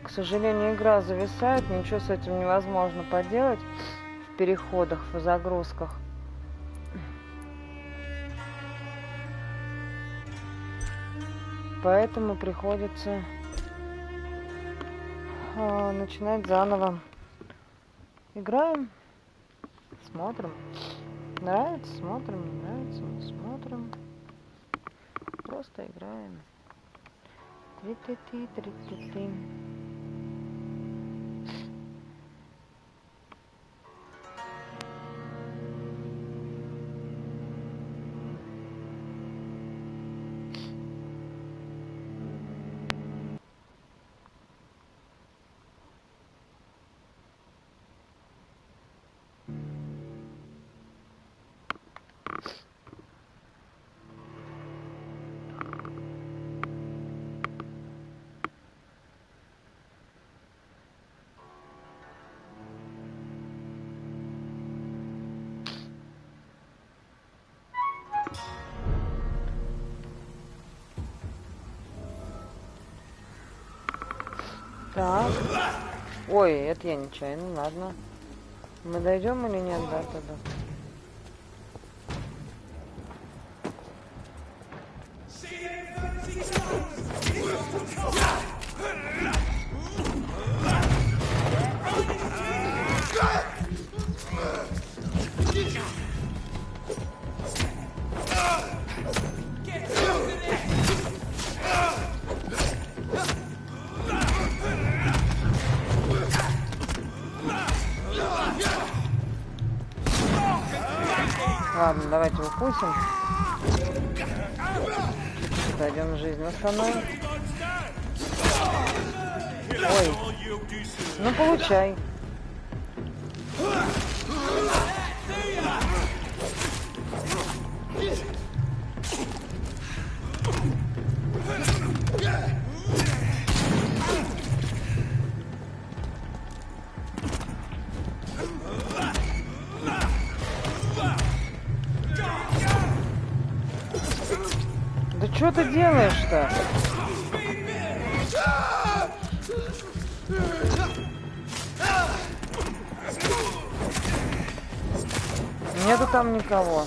К сожалению, игра зависает, ничего с этим невозможно поделать в переходах, в загрузках. Поэтому приходится начинать заново. Играем, смотрим. Нравится, смотрим, не нравится, не смотрим. Просто играем. Три-ти-ти. Так. Ой, это я нечаянно, ладно. Мы дойдем или нет? Да, тогда. Ладно, давайте укусим. Дойдем жизнь восстановим. Ой. Ну, получай. Да что ты делаешь-то? Нету там никого.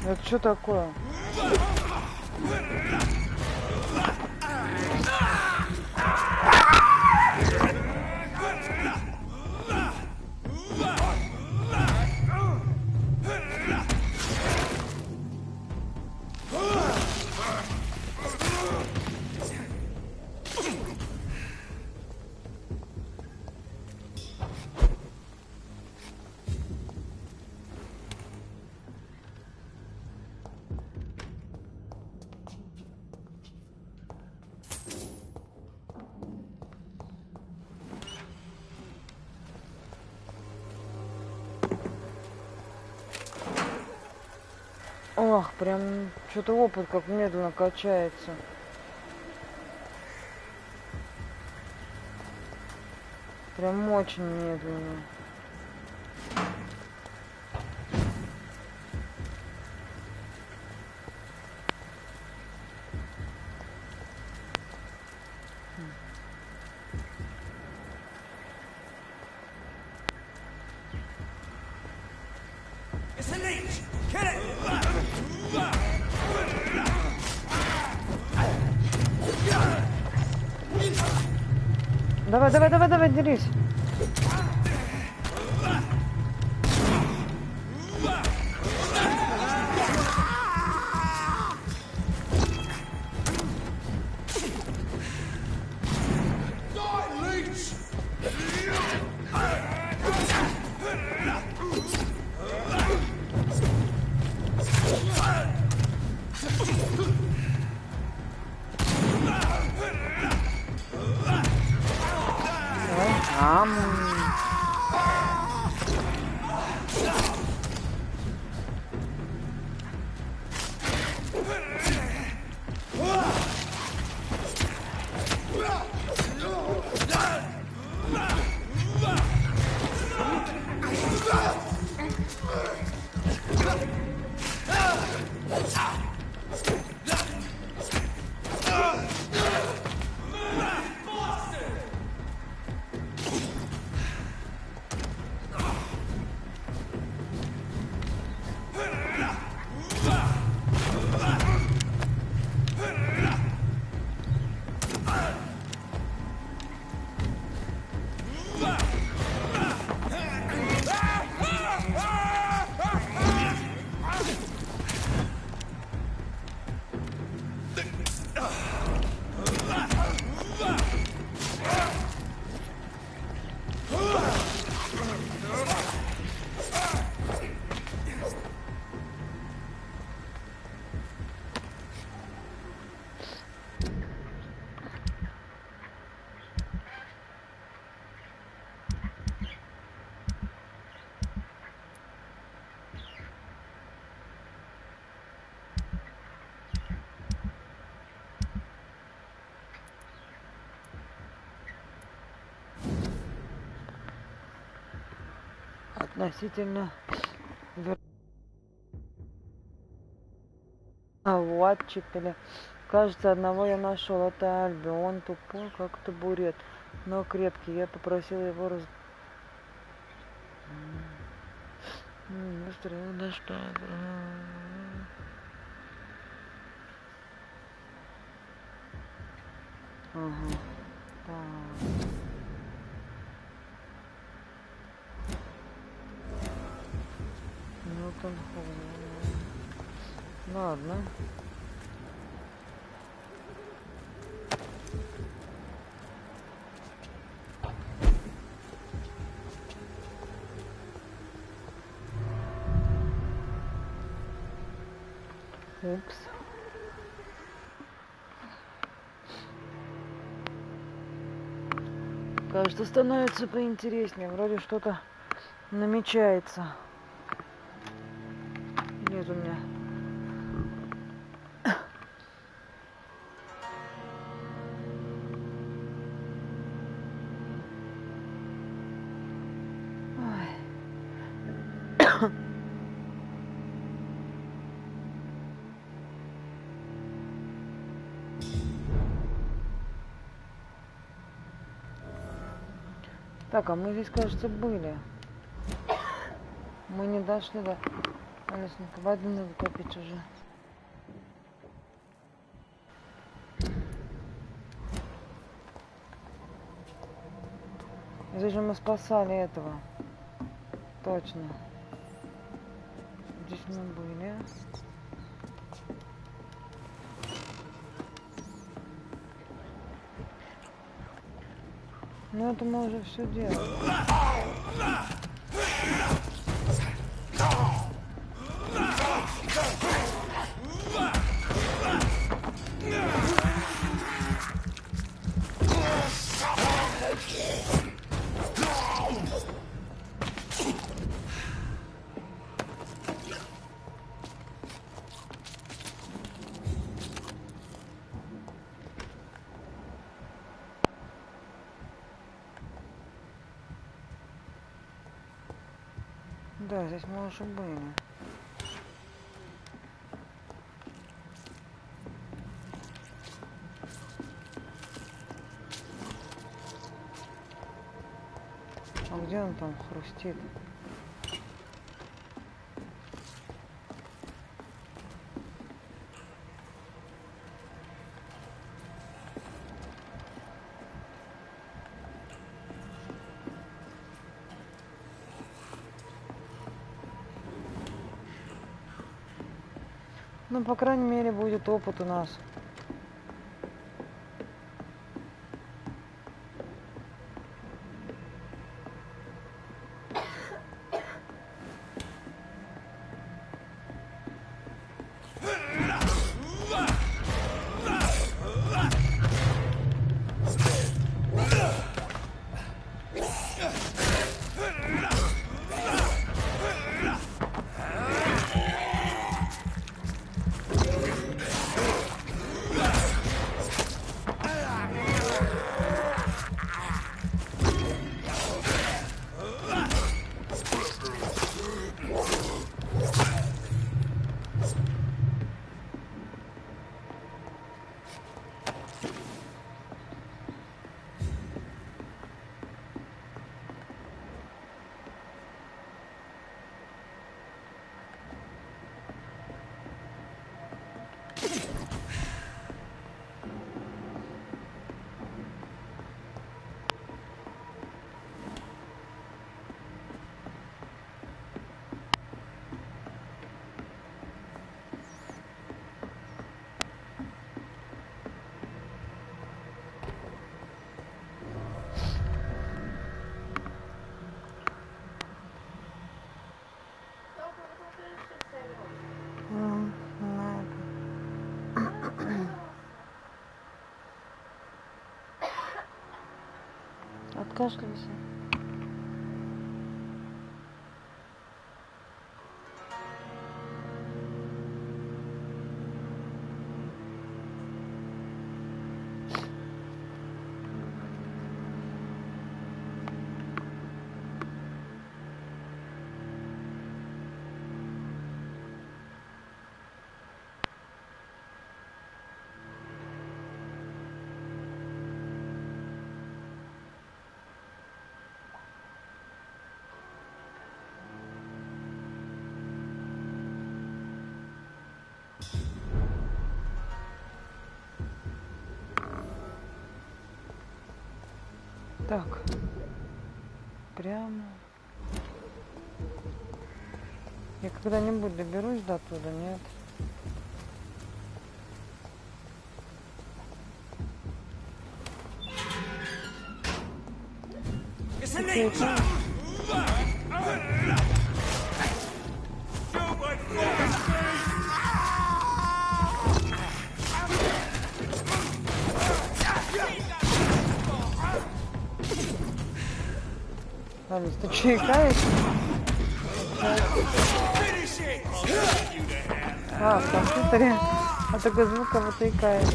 Это что такое? Ох, прям что-то опыт как медленно качается. Прям очень медленно. Давай, дерись. Относительно Ватчителя. Кажется, одного я нашел. Это Альби. Он тупой, как табурет, но крепкий. Я попросил его выстрелил на что? Ага. Так. Ну там ладно. Упс. Кажется, становится поинтереснее. Вроде что-то намечается. Нет у меня. Так, а мы здесь, кажется, были. Мы не дошли до... Алисненько, воды надо копить уже. Здесь же мы спасали этого. Точно. Здесь мы были. Ну это мы уже все делаем. Да, здесь мы уже были. А где он там хрустит? Ну, по крайней мере, будет опыт у нас. откашливайся. Так, прямо. Я когда-нибудь доберусь до туда, нет? Алис, ты че икаешь? А, в компьютере. А такой звук, как будто икаешь.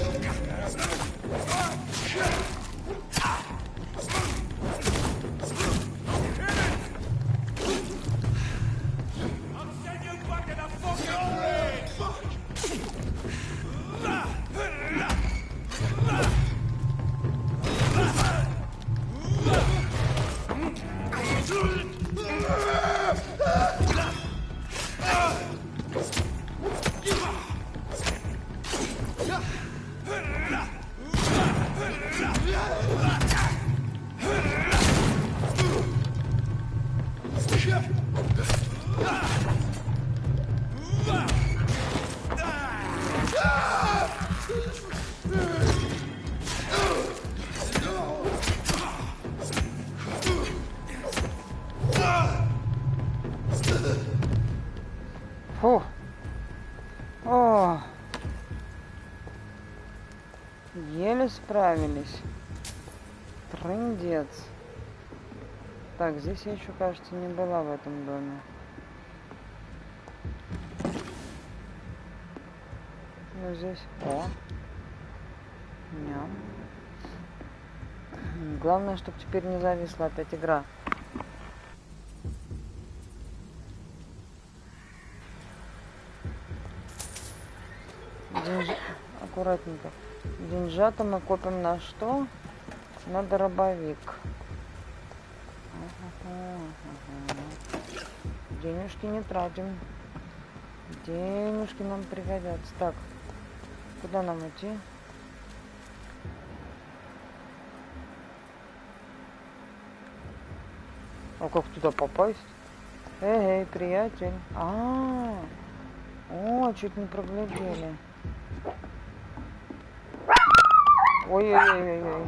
Фу. О. Еле справились. Трындец. Так, здесь я еще, кажется, не была в этом доме. Ну, здесь... О. Ням. Главное, чтобы теперь не зависла опять игра. Аккуратненько. Деньжата мы копим на что? На дробовик. Денежки не тратим. Денежки нам пригодятся. Так, куда нам идти? А как туда попасть? Эй, приятель. О, чуть не проглядели. Ой-ой-ой-ой.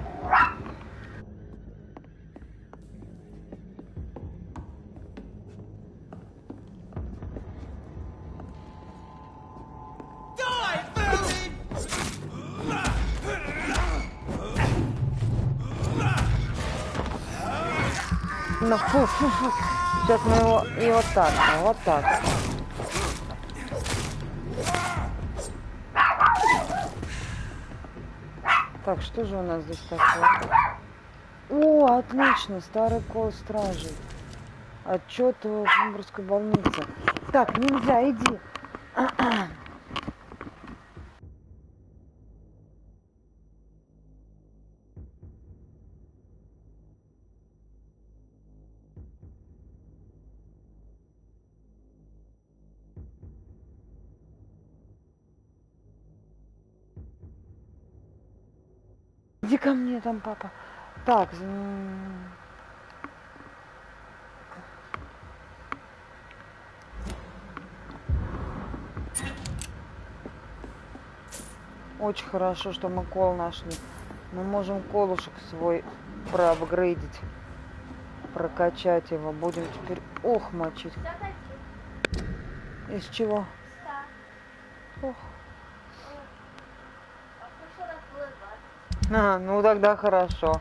Ну, фу. Сейчас мы его и вот так, вот так. Так, что же у нас здесь такое? О, отлично, старый кол стражи. Отчет в Вампирской больнице. Так, нельзя, иди. Иди ко мне там, папа. Так. Очень хорошо, что мы кол нашли. Мы можем колушек свой проапгрейдить. Прокачать его. Будем теперь мочить. Из чего? Ох. Ну тогда хорошо.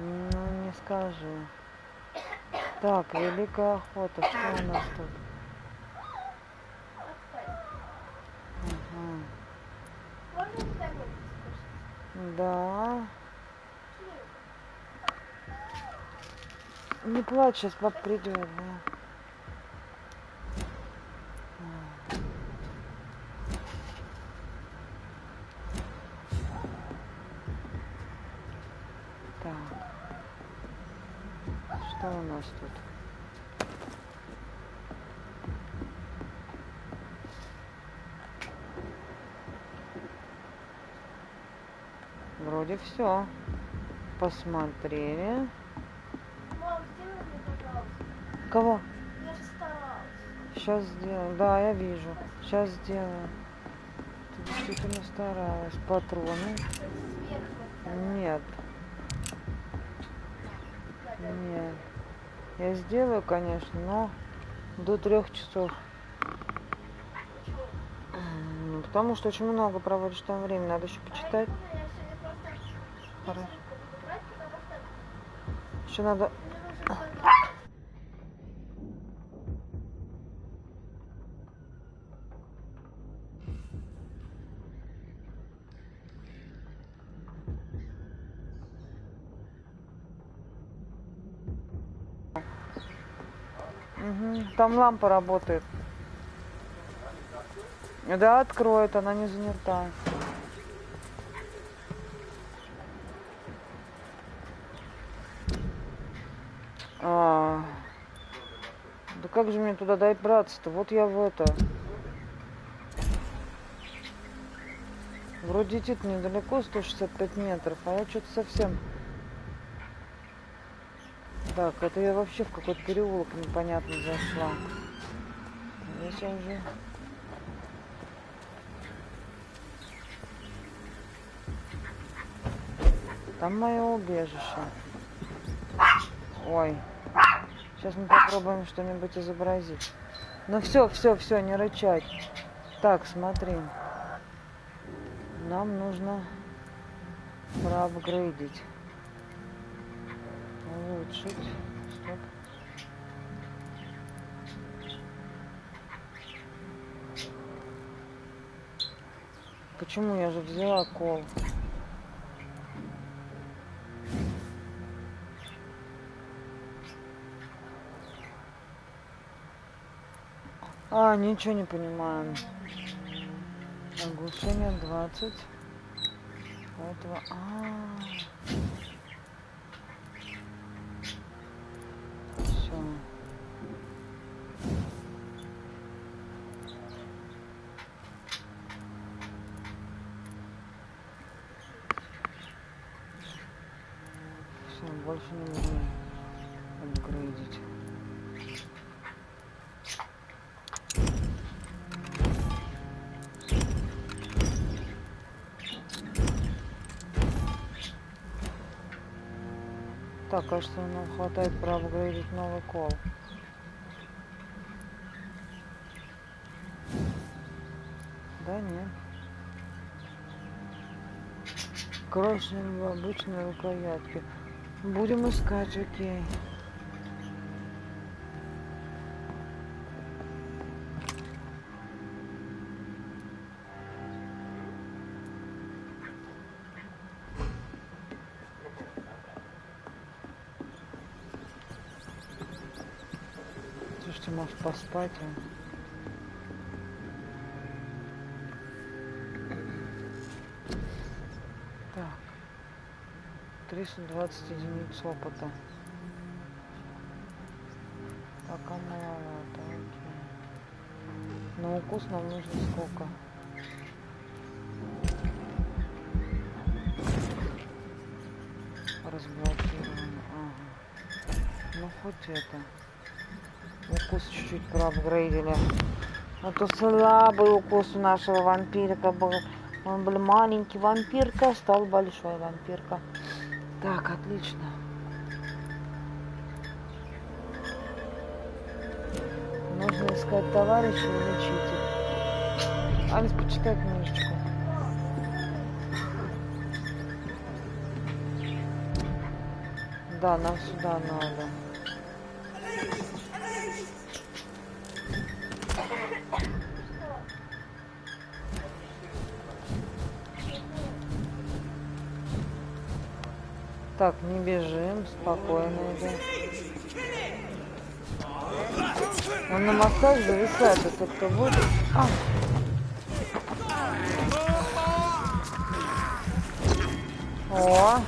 Ну, не скажи. Так, великая охота. Что у нас тут? Да. Не плачь, сейчас папа придет, да. Так. Что у нас тут? Вроде все. Посмотрели. Мам, сделай мне, пожалуйста. Кого? Я же старалась. Сейчас сделаю. Да, я вижу. Сейчас сделаю. Ты действительно старалась. Патроны. Сверху. Нет. Нет. Я сделаю, конечно, но до 3 часов. Потому что очень много проводишь там времени. Надо еще почитать. Хорошо. Еще надо... Угу. Там лампа работает. Да, откроет, она не занята. Да как же мне туда добраться-то? Вот я в это. Вроде идти-то недалеко, 165 метров, а я что-то совсем... Так, это я вообще в какой-то переулок непонятно зашла. Здесь я уже... Там мое убежище. Ой. Сейчас мы попробуем что-нибудь изобразить. Ну все, не рычать. Так, смотри. Нам нужно проапгрейдить. Улучшить. Стоп. Почему я же взяла кол? Ничего не понимаю. Оглушение 20. Этого. Все. Все, больше не нужно апгрейдить. Так, кажется, нам хватает проапгрейдить новый кол. Да нет. Крашеным в обычной рукоятке. Будем искать, окей. Слушайте, может поспать? Так. 320 единиц опыта. Пока маловато, окей. На укус нам нужно сколько? Разблокирован. Ага. Ну хоть это. Укус чуть-чуть проапгрейдили. А то слабый укус у нашего вампирка был. Он был маленький вампирка, стал большой вампирка. Так, отлично. Нужно искать товарища и лечить их. Алис, почитай книжечку. Да, нам сюда надо. Так, не бежим, спокойно идем. Он на мостах зависает, если кто будет. А! О!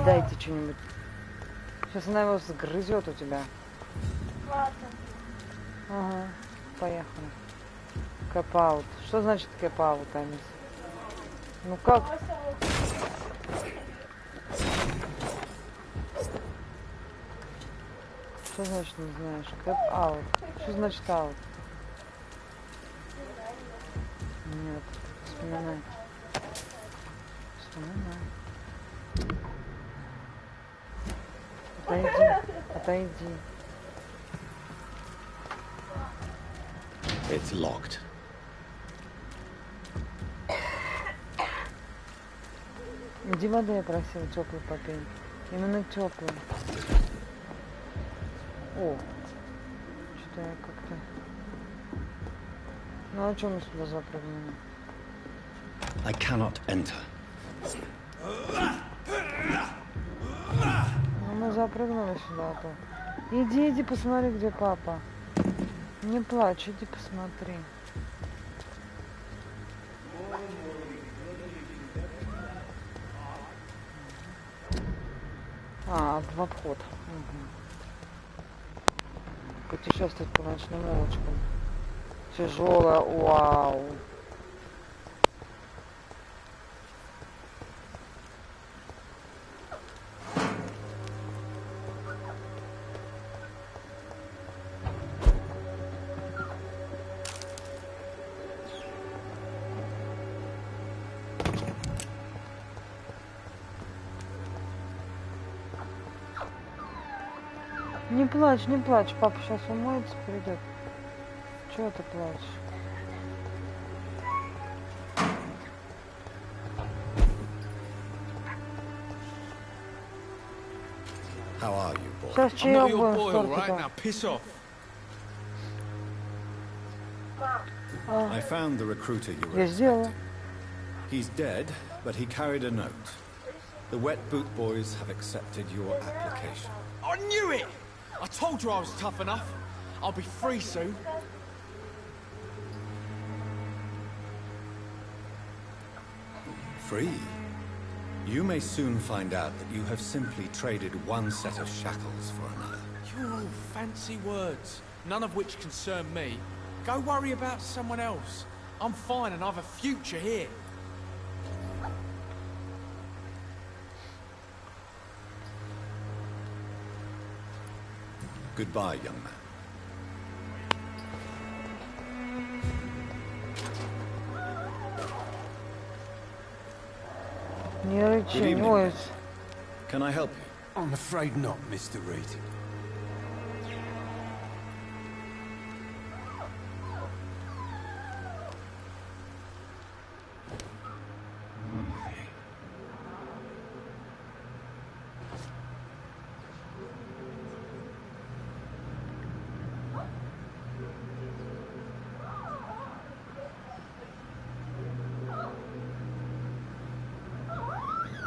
Дайте что-нибудь. Сейчас она его сгрызет у тебя. Ладно. Ага, поехали. Кэп-аут. Что значит кэп-аут, Анис? Ну как? Что значит не знаешь? Кэп-аут. Что значит аут? Нет, вспоминай. Вспоминай. Отойди, отойди. It's locked. Иди воды, я просил, теплый попей. Именно теплый. О, что-то я как-то... Ну а что мы сюда запрыгнули? I cannot enter. Ну мы запрыгнули сюда, а то. Иди, посмотри, где папа. Не плачь, иди посмотри. А, в обход. Угу. Путешествовать по ночным улочкам. Тяжелая, вау. Не плачь, папа сейчас умоется, придет. Чего ты плачешь? How are you, boy? Сейчас I'm not чаек your будем boy, all right? тортиком. Now piss off. I found the recruiter you were Я сделала. expecting. He's dead, but he carried a note. The Wet Boot Boys have accepted your application. I knew it! I told you I was tough enough. I'll be free soon. Free? You may soon find out that you have simply traded one set of shackles for another. You're all fancy words, none of which concern me. Go worry about someone else. I'm fine and I've a future here. Goodbye, young man. Не рычи, Good не evening, ойся. miss. Can I help you? I'm afraid not, Mr. Reed.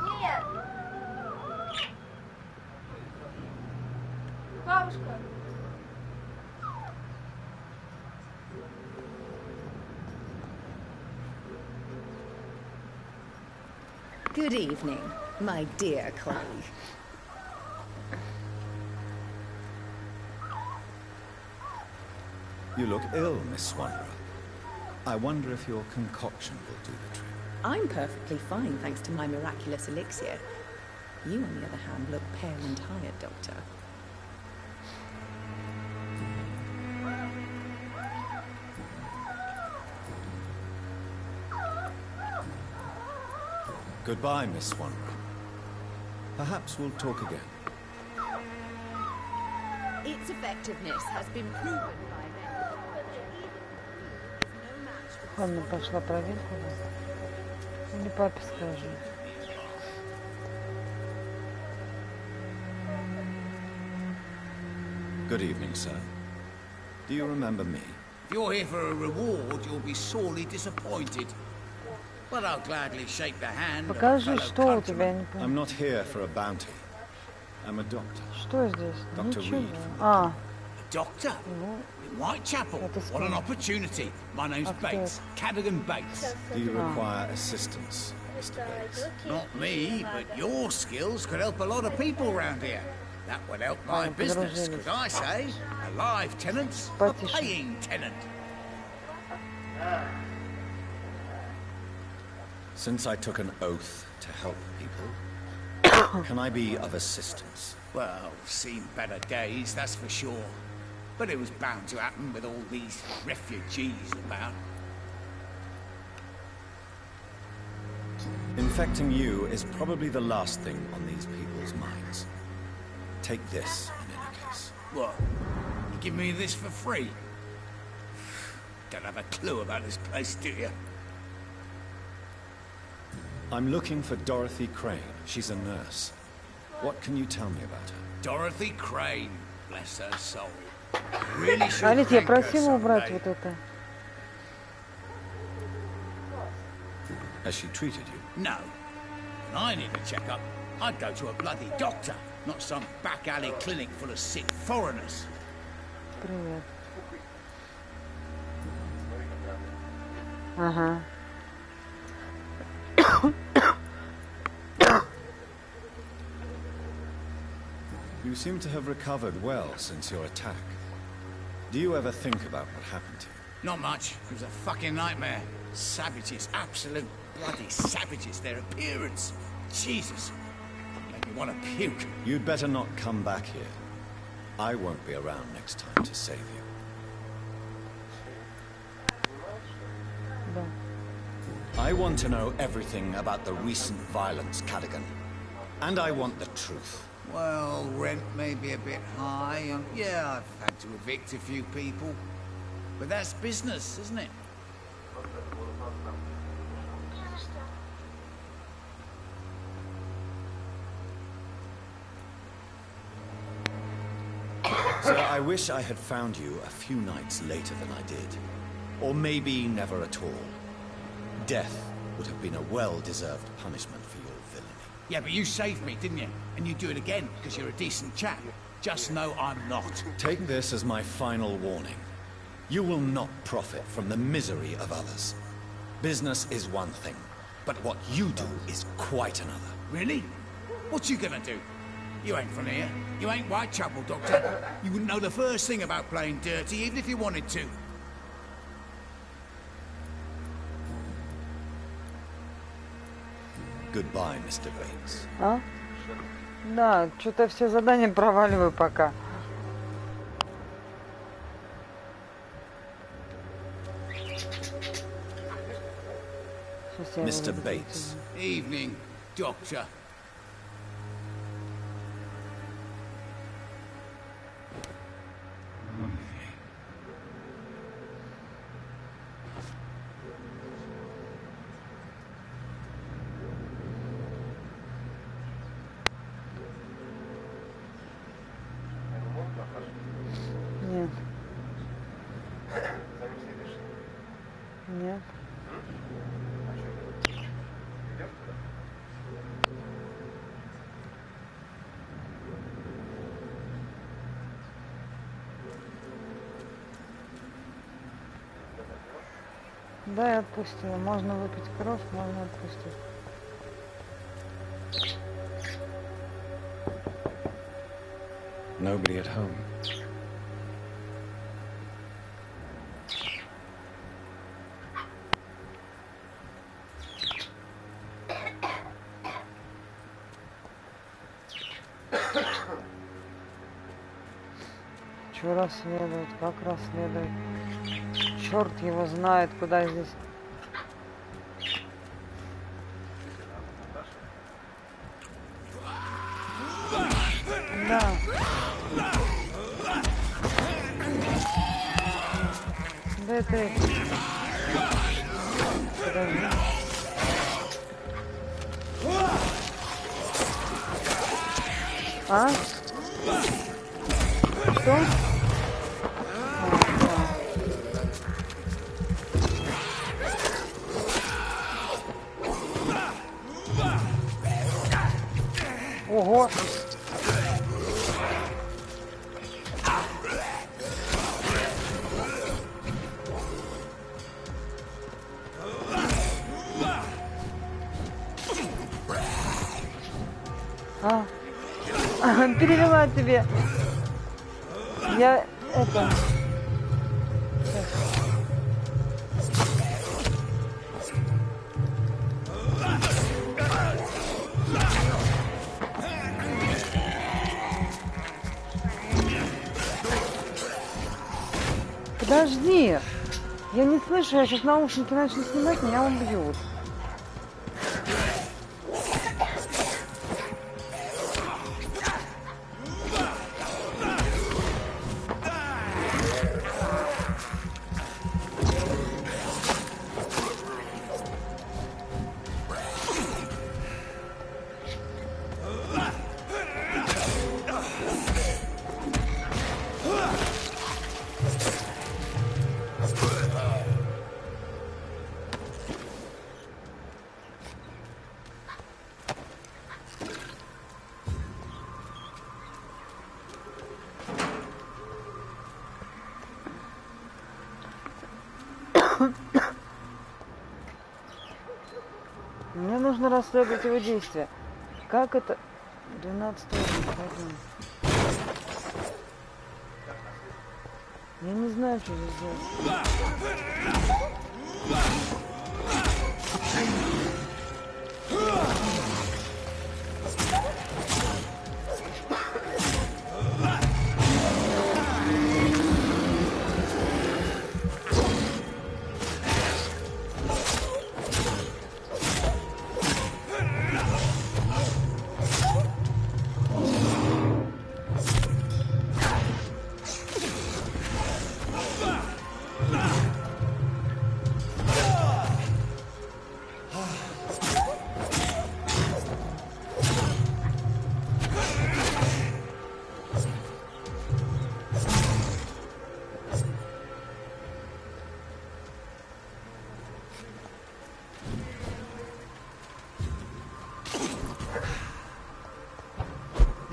Нет. Бабушка. Good evening, my dear colleague. You look ill, Miss Swanborough. I wonder if your concoction will do the trick. I'm perfectly fine thanks to my miraculous elixir. You, on the other hand, look pale and tired, Doctor. Goodbye, Miss Swanrow. Perhaps we'll talk again. Its effectiveness has been proven by men. Ладно, пошла проверку. Или папе скажу. Good evening, sir. Do you remember me? If you're here for a reward, you'll be sorely disappointed. But I'll gladly shake the hand of a Покажи, fellow что у тебя, я countryman. не понимаю. I'm not here for a bounty. I'm a doctor. Что здесь? Dr. Ничего. Reed. А, Doctor? ну, In Whitechapel? That is What an good. opportunity. My name's Okay. Bates. Cadogan Bates. Do you require assistance, Mr. Bates? Not me, but your skills could help a lot of people round here. That would help my business, could I say? A live tenant's a Потише. paying tenant. Since I took an oath to help people, can I be of assistance? Well, seen better days, that's for sure. But it was bound to happen with all these refugees about. Infecting you is probably the last thing on these people's minds. Take this, in any case. What? You give me this for free? Don't have a clue about this place, do you? I'm looking for Dorothy Crane. She's a nurse. What can you tell me about her? Dorothy Crane, bless her soul. Really should Алис, я thank her просила убрать someday. вот это. Has she treated you? No. When I need a checkup, I'd go to a bloody doctor, not some back alley clinic full of sick foreigners. Привет. Ага. You seem to have recovered well since your attack. Do you ever think about what happened to you? Not much. It was a fucking nightmare. Savages, absolute bloody savages. Their appearance. Jesus. Made me want to puke. You'd better not come back here. I won't be around next time to save you. Да. I want to know everything about the recent violence, Cadogan. And I want the truth. Well, rent may be a bit high. Yeah, I've had to evict a few people. But that's business, isn't it? Sir, I wish I had found you a few nights later than I did. Or maybe never at all. Death would have been a well-deserved punishment for your villainy. Yeah, but you saved me, didn't you? And you'd do it again, because you're a decent chap. Just know I'm not. Take this as my final warning. You will not profit from the misery of others. Business is one thing, but what you do is quite another. Really? What you gonna do? You ain't from here. You ain't Whitechapel, Doctor. You wouldn't know the first thing about playing dirty, even if you wanted to. Goodbye, Mr. Bates. А? Да, что-то все задания проваливаю пока. Сейчас я Mr. вырежу Bates. Evening, Doctor. Нет. Нет. Да, я отпустила. Можно выпить кровь, можно отпустить. Nobody at home. Что расследовать? Как расследовать? Черт его знает, куда здесь. Да. Да это... Подожди. А? Что? Ого! Перевела тебе. Я это... Подожди. Я не слышу, я сейчас наушники начну снимать, меня убьют. Мне нужно расследовать его действия. Как это? 12-го. Я не знаю, что здесь делать.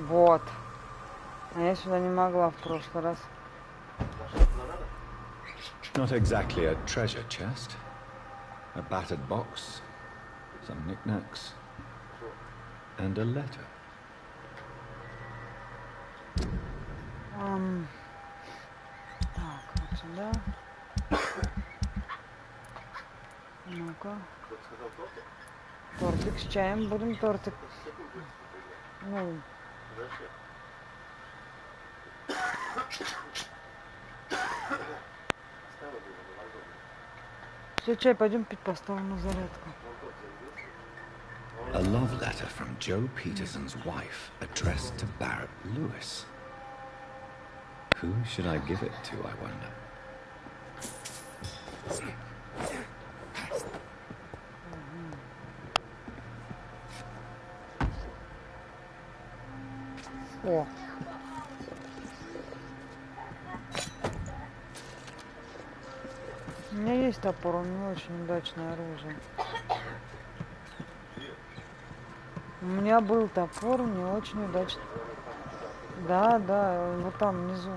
Вот. А я сюда не могла в прошлый раз. Not exactly a treasure chest. A battered box, some knickknacks, and a letter. Так, вот сюда. Ну-ка. Тортик с чаем. Будем тортик. Ну. Все, чай, пойдем пить, поставим на зарядку. A love letter from Joe Peterson's wife, addressed to Barrett Lewis. Who should I give it to, I wonder? О. У меня есть топор, он не очень удачное оружие. У меня был топор, не очень удачный. Да, да, вот там внизу.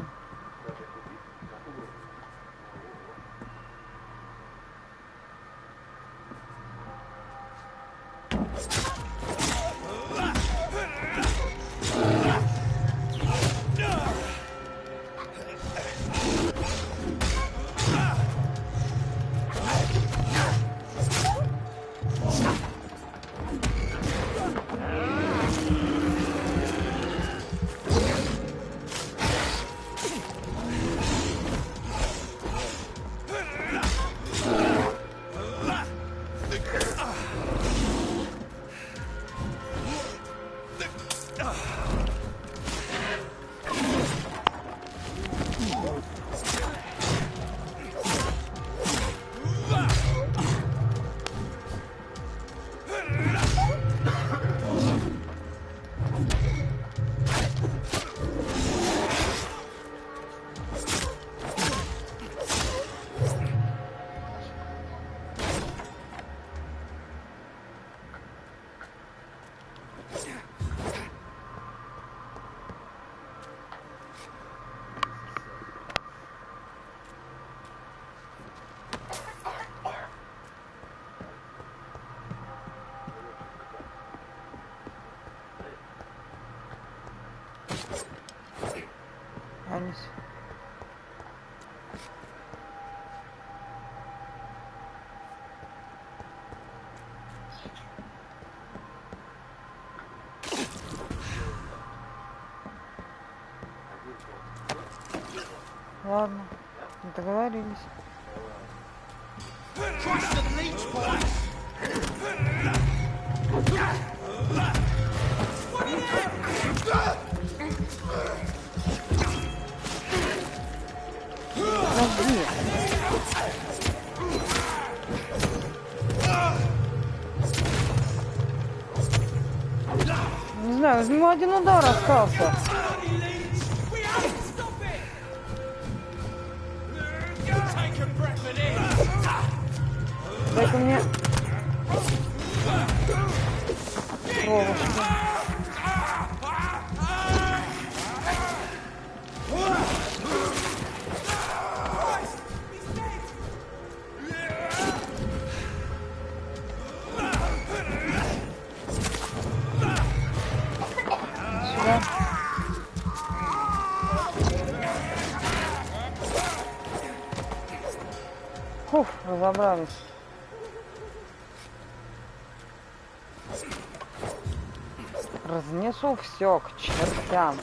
Ладно, договорились. Подожди. Не знаю, у него один удар остался. Дай-ка мне... Сволочь. Сюда. Фух, разобрались. Разнесу все к чертям.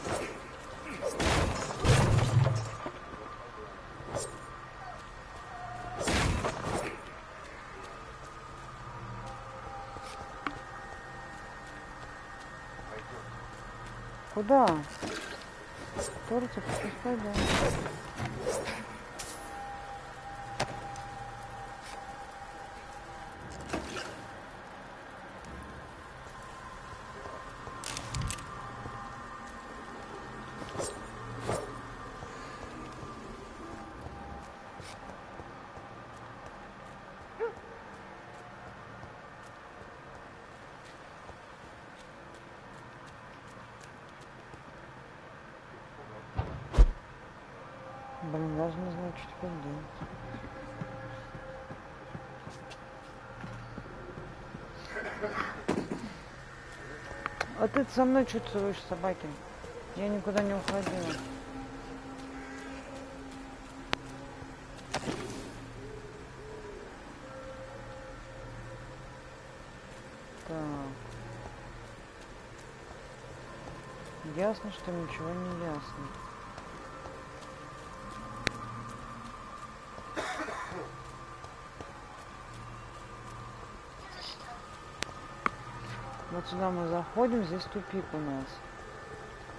Куда? Тортик, пускай, да. Блин, даже не знаю, что теперь делать. А ты со мной что целуешь, собаки? Я никуда не уходила. Так. Ясно, что ничего не ясно. Вот сюда мы заходим, здесь тупик у нас.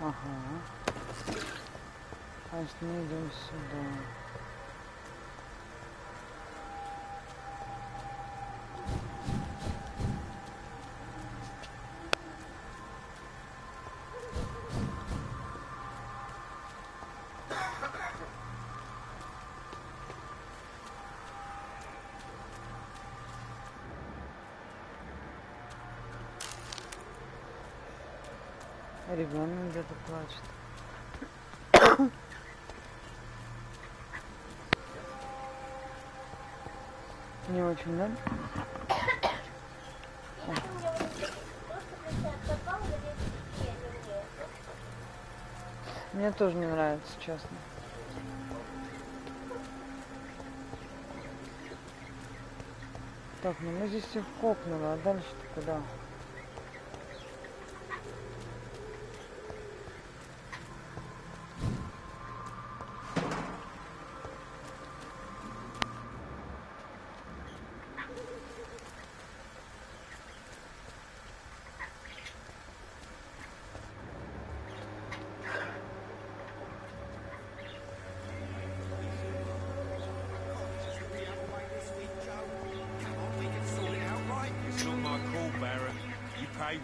Ага. Значит, мы идем сюда. Ребенок где-то плачет. Не очень, да? Мне тоже не нравится, честно. Так, ну мы здесь их копнули, а дальше-то куда?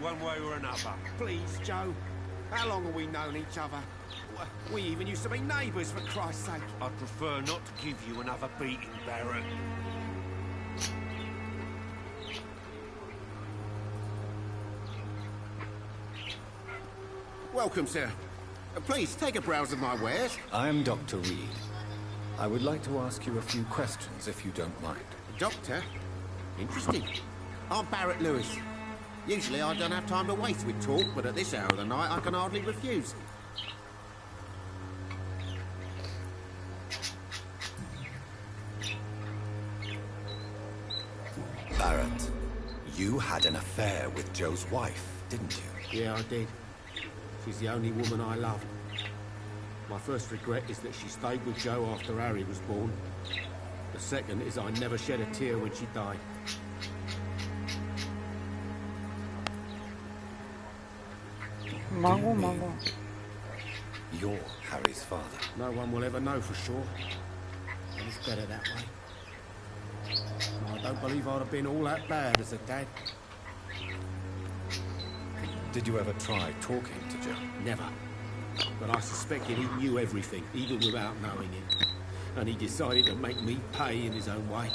One way or another. Please, Joe. How long have we known each other? We even used to be neighbours, for Christ's sake. I'd prefer not to give you another beating, Barrett. Welcome, sir. Please, take a browse of my wares. I'm Dr. Reed. I would like to ask you a few questions, if you don't mind. Doctor? Interesting. I'm Barrett Lewis. Usually I don't have time to waste with talk, but at this hour of the night I can hardly refuse. Barrett, you had an affair with Joe's wife, didn't you? Yeah, I did. She's the only woman I loved. My first regret is that she stayed with Joe after Harry was born. The second is I never shed a tear when she died. Могу. You're Harry's father. No one will ever know for sure. And it's better that way. I don't believe I'd have been all that bad as a dad. Did you ever try talking to Joe? Never. But I suspected he knew everything, even without knowing it. And he decided to make me pay in his own way.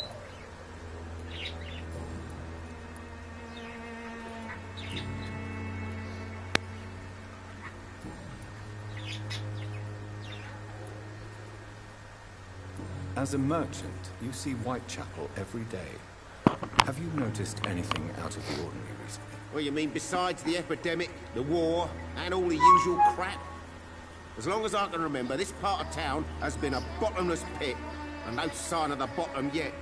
As a merchant, you see Whitechapel every day. Have you noticed anything out of the ordinary recently? Well, you mean besides the epidemic, the war, and all the usual crap? As long as I can remember, this part of town has been a bottomless pit, and no sign of the bottom yet.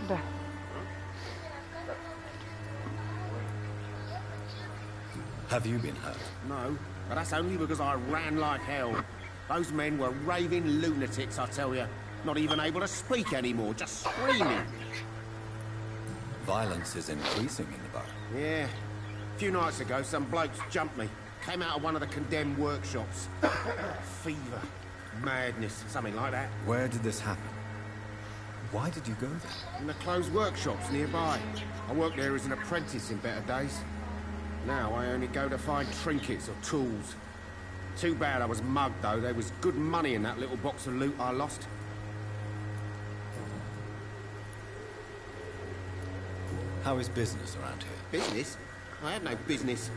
Да. Have you been hurt? No, but that's only because I ran like hell. Those men were raving lunatics, I tell you. Not even able to speak anymore, just screaming. Violence is increasing in the borough. Yeah. A few nights ago, some blokes jumped me. Came out of one of the condemned workshops. Fever, madness, something like that. Where did this happen? Why did you go there? In the closed workshops nearby. I worked there as an apprentice in better days. Now I only go to find trinkets or tools. Too bad I was mugged, though. There was good money in that little box of loot I lost. How is business around here? Business? I have no business.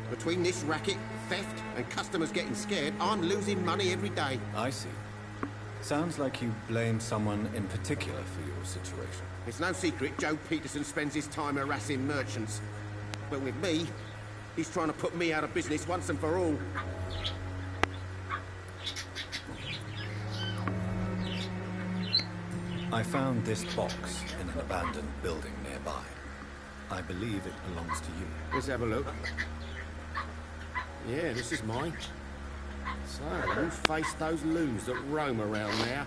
Between this racket, theft, and customers getting scared, I'm losing money every day. I see. Sounds like you blame someone in particular for your situation. It's no secret Joe Peterson spends his time harassing merchants. But with me, he's trying to put me out of business once and for all. I found this box in an abandoned building nearby. I believe it belongs to you. Let's have a look. Yeah, this is mine. So, you face those loons that roam around there.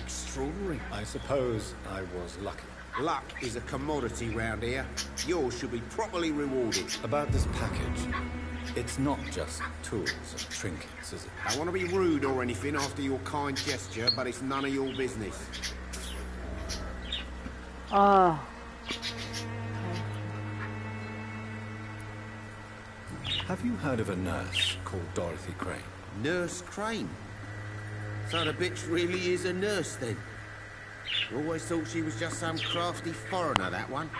Extraordinary. I suppose I was lucky. Luck is a commodity round here. Yours should be properly rewarded. About this package, it's not just tools and trinkets, is it? I don't want to be rude or anything after your kind gesture, but it's none of your business. А, Have you heard of a nurse called Dorothy Crane? Nurse Crane? So the bitch really is a nurse, then? Always thought she was just some crafty foreigner, that one.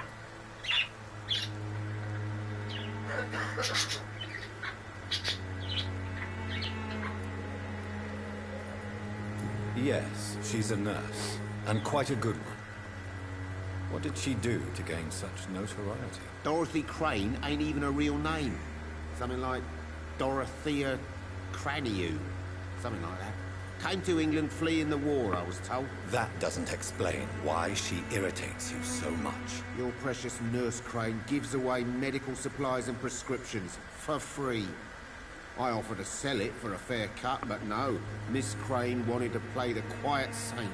Yes, she's a nurse, and quite a good one. What did she do to gain such notoriety? Dorothy Crane ain't even a real name. Something like Dorothea Craniu. Something like that. Came to England fleeing the war, I was told. That doesn't explain why she irritates you so much. Your precious Nurse Crane gives away medical supplies and prescriptions for free. I offered to sell it for a fair cut, but no. Miss Crane wanted to play the quiet saint.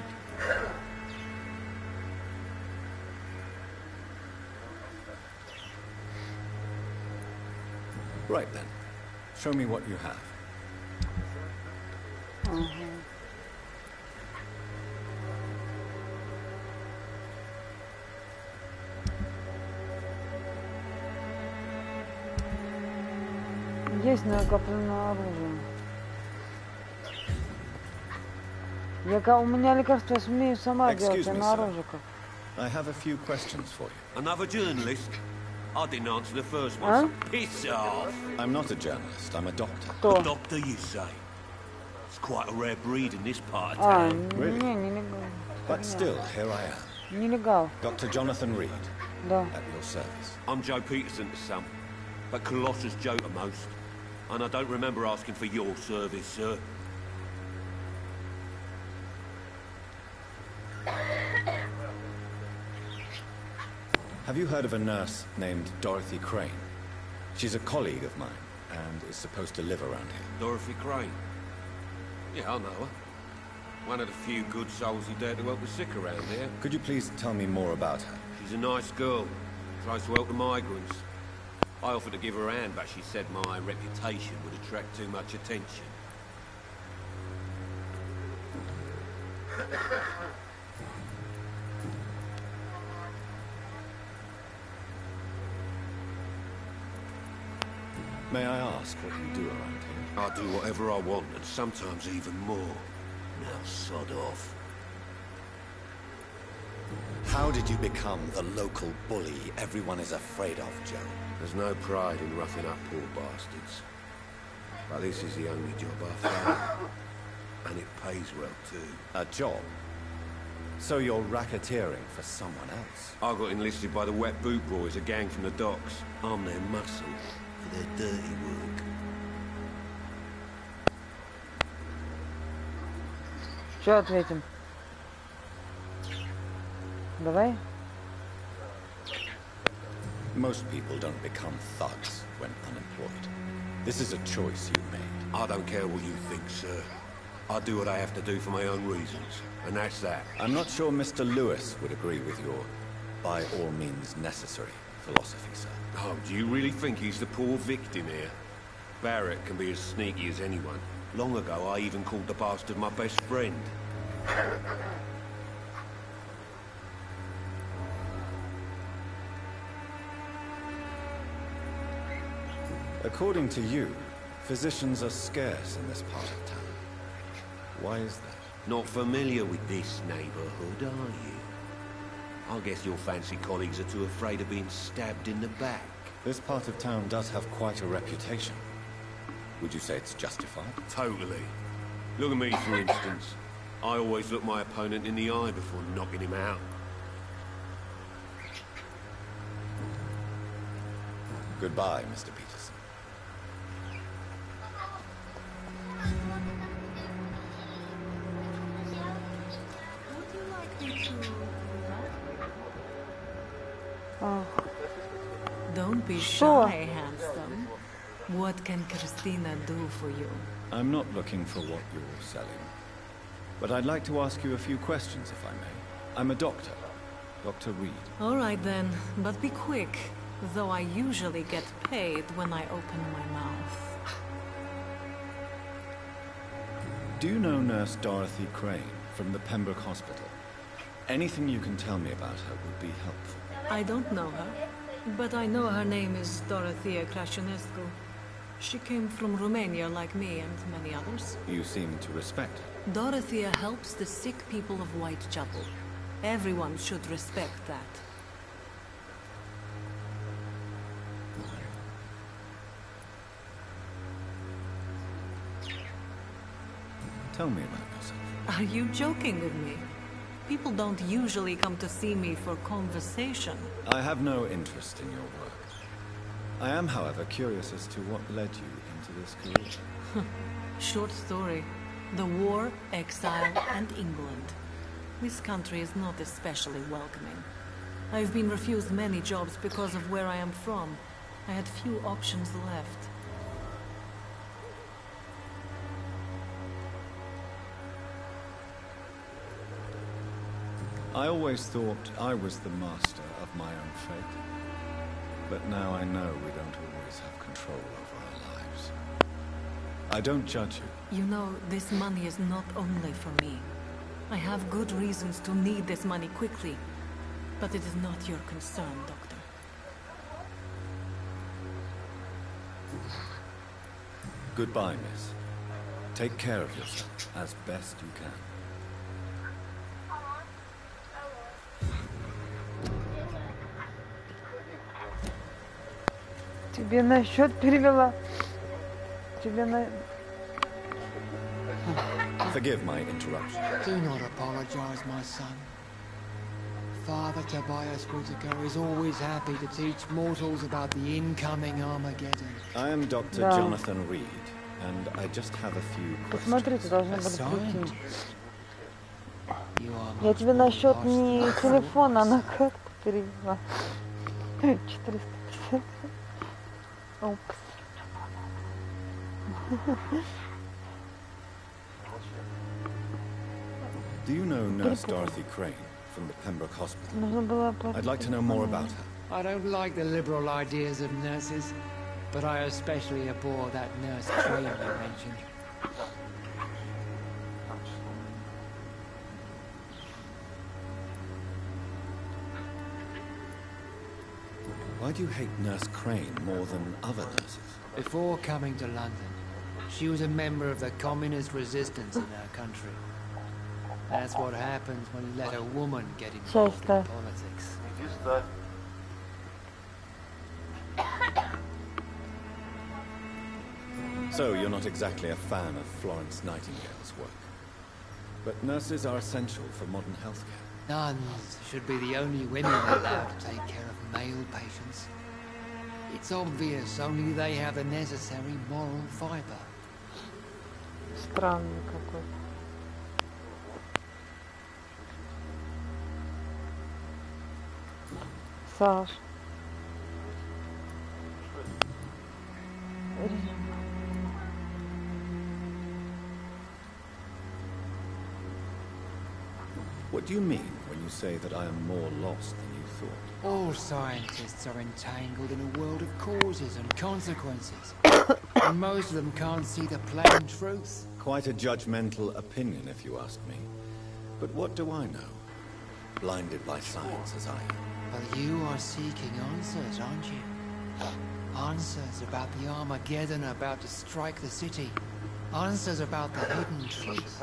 Right then. Show me what you have. Есть накопленное оружие. У меня лекарства, я сумею сама делать, Excuse а me, на sir. оружие как. I have a few questions for you. Another journalist? I didn't answer the first one. Huh? So piss off. I'm not a journalist, I'm a doctor. Кто? Doctor, you say? It's quite a rare breed in this part of А, town. Really? нелегал. But still, here I am. Нелегал, Dr. Jonathan Reed, да. at your service. I'm Joe Peterson to some, but Colossus Joe to most. And I don't remember asking for your service, sir. Have you heard of a nurse named Dorothy Crane? She's a colleague of mine, and is supposed to live around here. Dorothy Crane? Yeah, I know her. One of the few good souls who dare to help the sick around here. Could you please tell me more about her? She's a nice girl. Tries to help the migrants. I offered to give her a hand, but she said my reputation would attract too much attention. May I ask what you do around here? I do whatever I want, and sometimes even more. Now sod off. How did you become the local bully everyone is afraid of, Joe? There's no pride in roughing up poor bastards. But this is the only job I found. And it pays well, too. A job? So you're racketeering for someone else? I got enlisted by the Wet Boot Boys, a gang from the docks. I'm their muscle for their dirty work. Что ответим? Давай. Most people don't become thugs when unemployed. This is a choice you made. I don't care what you think, sir. I do what I have to do for my own reasons, and that's that. I'm not sure Mr. Lewis would agree with your by all means necessary philosophy, sir. Oh, do you really think he's the poor victim here? Barrett can be as sneaky as anyone. Long ago, I even called the bastard my best friend. According to you, physicians are scarce in this part of town. Why is that? Not familiar with this neighborhood, are you? I guess your fancy colleagues are too afraid of being stabbed in the back. This part of town does have quite a reputation. Would you say it's justified? Totally. Look at me, for instance. I always look my opponent in the eye before knocking him out. Goodbye, Mr. Peterson. Would you like me to... Oh. Don't be Sure. shy, handsome. What can Christina do for you? I'm not looking for what you're selling. But I'd like to ask you a few questions, if I may. I'm a doctor. Dr. Reed. All right then, but be quick. Though I usually get paid when I open my mouth. Do you know Nurse Dorothy Crane from the Pembroke Hospital? Anything you can tell me about her would be helpful. I don't know her, but I know her name is Dorothea Crasionescu. She came from Romania like me and many others. You seem to respect her. Dorothea helps the sick people of Whitechapel. Everyone should respect that. Tell me about yourself. Are you joking with me? People don't usually come to see me for conversation. I have no interest in your work. I am, however, curious as to what led you into this career. Short story. The war, exile, and England. This country is not especially welcoming. I've been refused many jobs because of where I am from. I had few options left. I always thought I was the master of my own fate. But now I know we don't always have control over our lives. I don't judge you. You know, this money is not only for me. I have good reasons to need this money quickly. But it is not your concern, Doctor. Goodbye, miss. Take care of yourself as best you can. Тебе на счет перевела. Тебе на... Forgive my interruption. Do not apologize, my son. Father Tobias Whittaker is always happy to teach mortals about the incoming Armageddon. I am Dr. Да. Jonathan Reed, and I just have a few Посмотрите, questions. должны A были прийти. scientist. You are Я much тебе more на счет past не that. телефона, а на карту перевела. 450. Упс. Do you know Nurse Dorothy Crane from the Pembroke Hospital? Нужно было оплатить. I'd like to know more about her. I don't like the liberal ideas of nurses, but I especially abhor that nurse Crane you mentioned. Why do you hate Nurse Crane more than other nurses? Before coming to London, she was a member of the communist resistance in our country. That's what happens when you let a woman get involved in politics. So you're not exactly a fan of Florence Nightingale's work. But nurses are essential for modern healthcare. Nuns should be the only women allowed to take care of male patients. It's obvious only they have the necessary moral fiber. Странный какой-то. Саш. What do you mean when you say that I am more lost than you thought? All scientists are entangled in a world of causes and consequences. And most of them can't see the plain truth. Quite a judgmental opinion, if you ask me. But what do I know? Blinded by science as I am. Well, you are seeking answers, aren't you? Answers about the Armageddon about to strike the city. Answers about the hidden truth.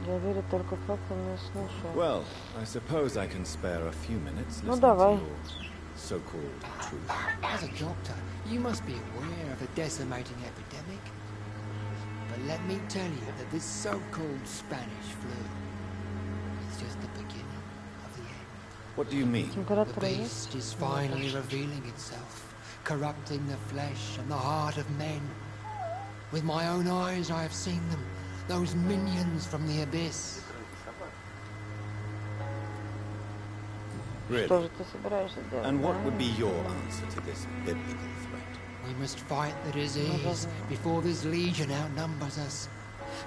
Я верю только фактам, не слушаю. Well, I suppose I can spare a few minutes Ну listening давай. to your so-called truth. As a doctor, you must be aware of the decimating epidemic. But let me tell you that this so-called Spanish flu is just the beginning of the end. What do you mean? The beast is finally revealing itself, corrupting the flesh and the heart of men. With my own eyes I have seen them, those minions from the abyss. Really? Что же ты собираешься делать? And what would be your answer to this biblical threat? We must fight the disease before this legion outnumbers us.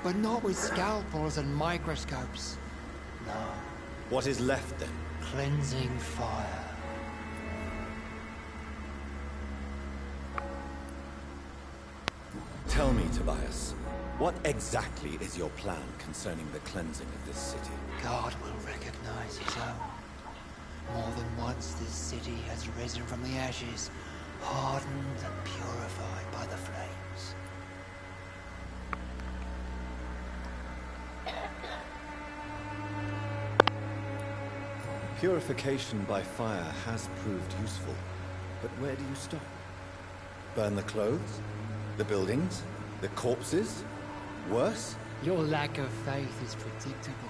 But not with scalpels and microscopes. No. What is left then? Cleansing fire. Tell me, Tobias, what exactly is your plan concerning the cleansing of this city? God will recognize his own. More than once this city has risen from the ashes, hardened and purified by the flames. Purification by fire has proved useful, but where do you stop? Burn the clothes? The buildings? The corpses? Worse? Your lack of faith is predictable.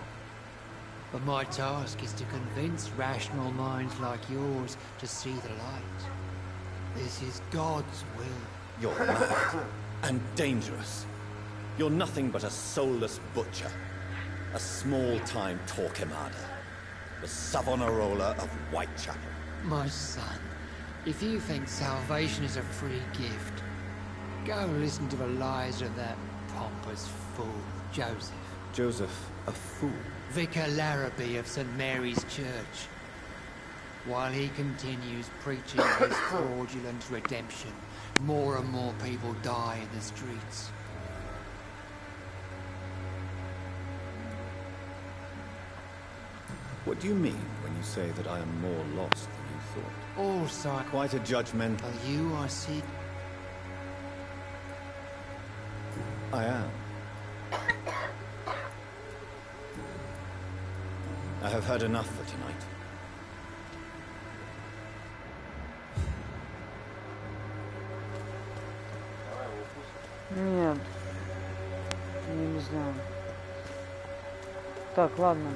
But my task is to convince rational minds like yours to see the light. This is God's will. You're mad and dangerous. You're nothing but a soulless butcher. A small-time Torquemada. The Savonarola of Whitechapel. My son, if you think salvation is a free gift, go listen to the lies of that pompous fool, Joseph. Joseph, a fool? Vicar Larrabee of St. Mary's Church. While he continues preaching his fraudulent redemption, more and more people die in the streets. What do you mean when you say that I am more lost than you thought? Also, Quite a judgmental... you are sick. I am. I have heard enough for tonight. Нет. Я не знаю. Так, ладно.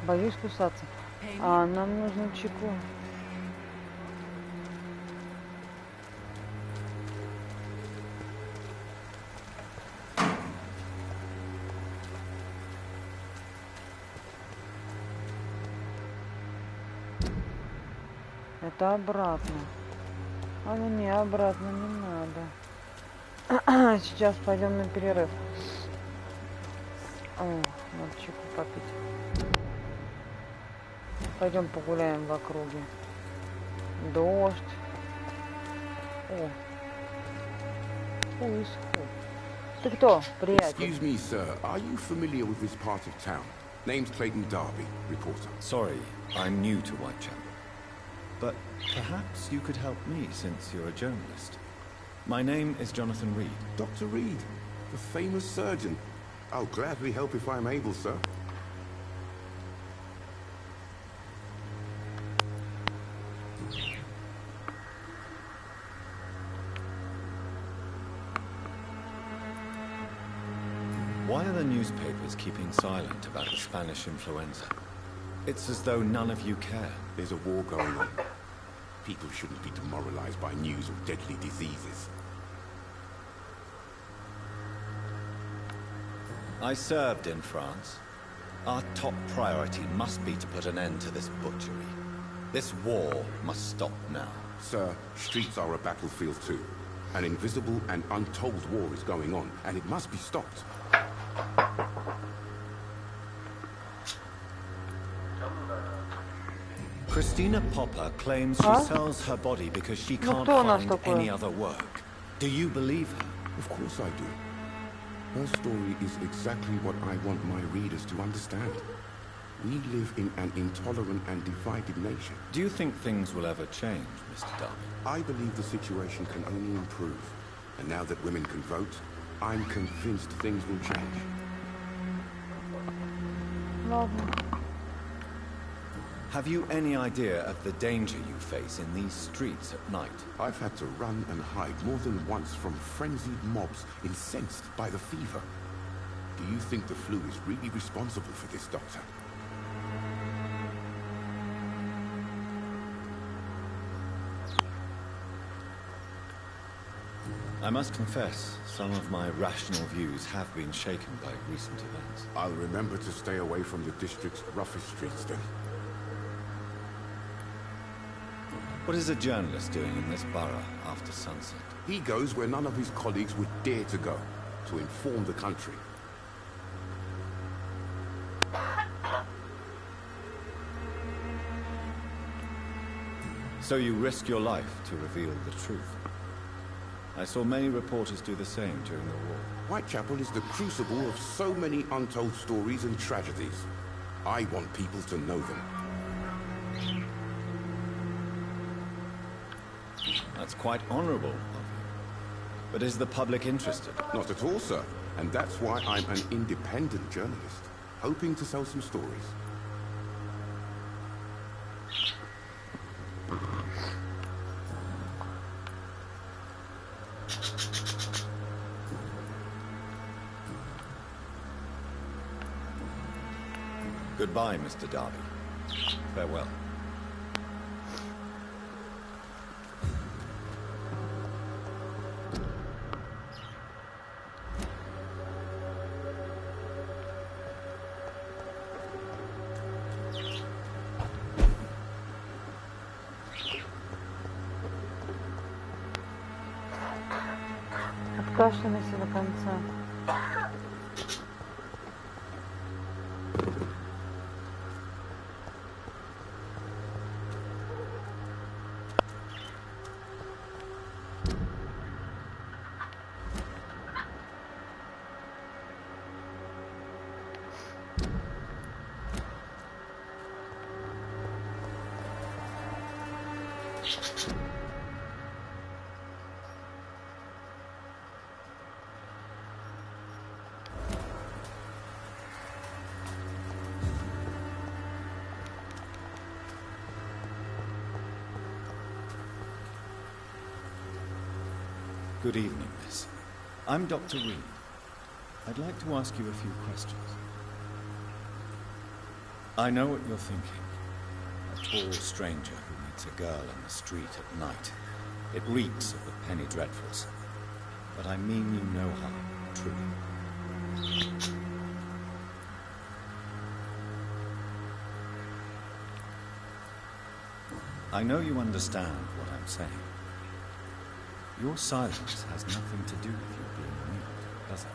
Боюсь кусаться. А нам нужно чеку. Это обратно. А мне обратно не надо. Сейчас пойдем на перерыв. О, надо чайку попить. Пойдем погуляем в округе. Дождь. О. Исход. Ты кто, приятель? Excuse me, sir. Are you familiar with this part of town? Name's Clayton Darby, reporter. Sorry, I'm new to Whitechapel. But perhaps you could help me since you're a journalist. My name is Jonathan Reed. Dr. Reed, the famous surgeon. I'll gladly help if I'm able, sir. Why are the newspapers keeping silent about the Spanish influenza? It's as though none of you care. There's a war going on. People shouldn't be demoralized by news of deadly diseases. I served in France. Our top priority must be to put an end to this butchery. This war must stop now. Sir, streets are a battlefield too. An invisible and untold war is going on, and it must be stopped. Christina Popper claims she sells her body because she can't find any other work. Do you believe her? Of course I do. Her story is exactly what I want my readers to understand. We live in an intolerant and divided nation. Do you think things will ever change, Mr. Darby? I believe the situation can only improve. And now that women can vote, I'm convinced things will change. Have you any idea of the danger you face in these streets at night? I've had to run and hide more than once from frenzied mobs incensed by the fever. Do you think the flu is really responsible for this, Doctor? I must confess, some of my rational views have been shaken by recent events. I'll remember to stay away from the district's roughest streets then. What is a journalist doing in this borough after sunset? He goes where none of his colleagues would dare to go, to inform the country. So you risk your life to reveal the truth. I saw many reporters do the same during the war. Whitechapel is the crucible of so many untold stories and tragedies. I want people to know them. That's quite honorable of you. But is the public interested? Not at all, sir. And that's why I'm an independent journalist, hoping to sell some stories. Goodbye, Mr. Darby. Farewell. Откашляемся до конца. Good evening, miss. I'm Dr. Reed. I'd like to ask you a few questions. I know what you're thinking. A tall stranger who meets a girl in the street at night. It reeks of the penny dreadfuls. But I mean you no harm, truly. I know you understand what I'm saying. Your silence has nothing to do with you being mute, does it?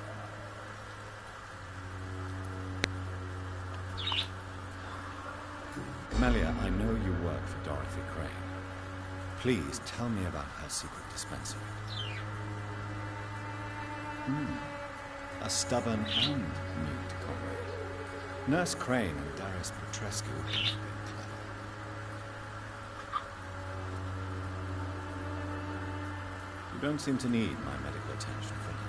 Melia, I know you work for Dorothy Crane. Please tell me about her secret dispensary. A stubborn and mute comrade. Nurse Crane and Darius Petrescu have been clever. You don't seem to need my medical attention for now.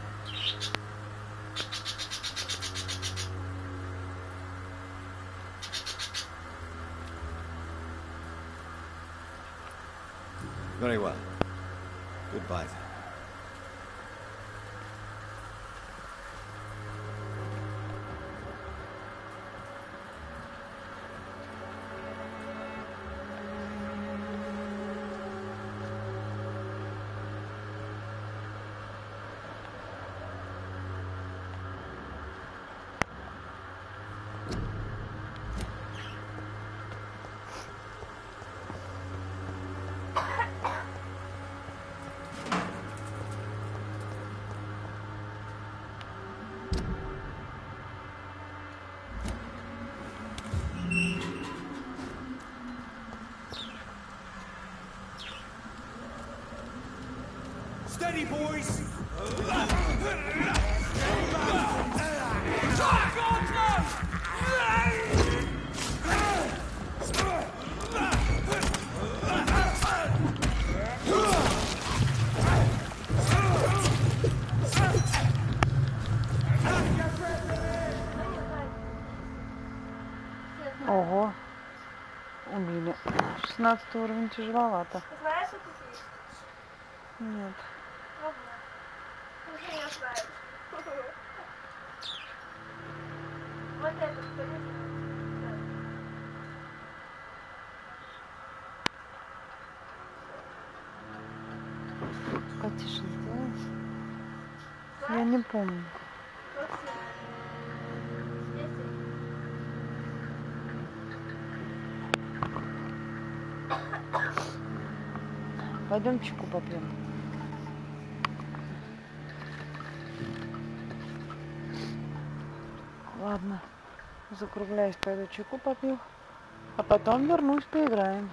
Very well. Goodbye then. Steady, boys! Ого. Убили. 16 уровень тяжеловато. Знаешь, что тут есть? Нет. Ого. Уже я знаю. Вот это, смотрите. Потише сделай. Я не помню. Пойдем чайку попьем. Ладно, закругляюсь, пойду чайку попью, а потом вернусь, поиграем.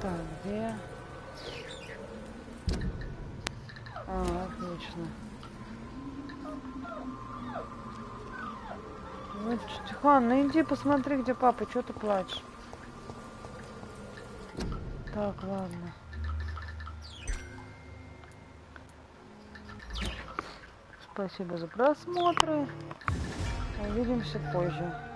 Так, где? Отлично. Ну, Тихон, ну иди посмотри, где папа, что ты плачешь? Так, ладно. Спасибо за просмотры. Увидимся позже.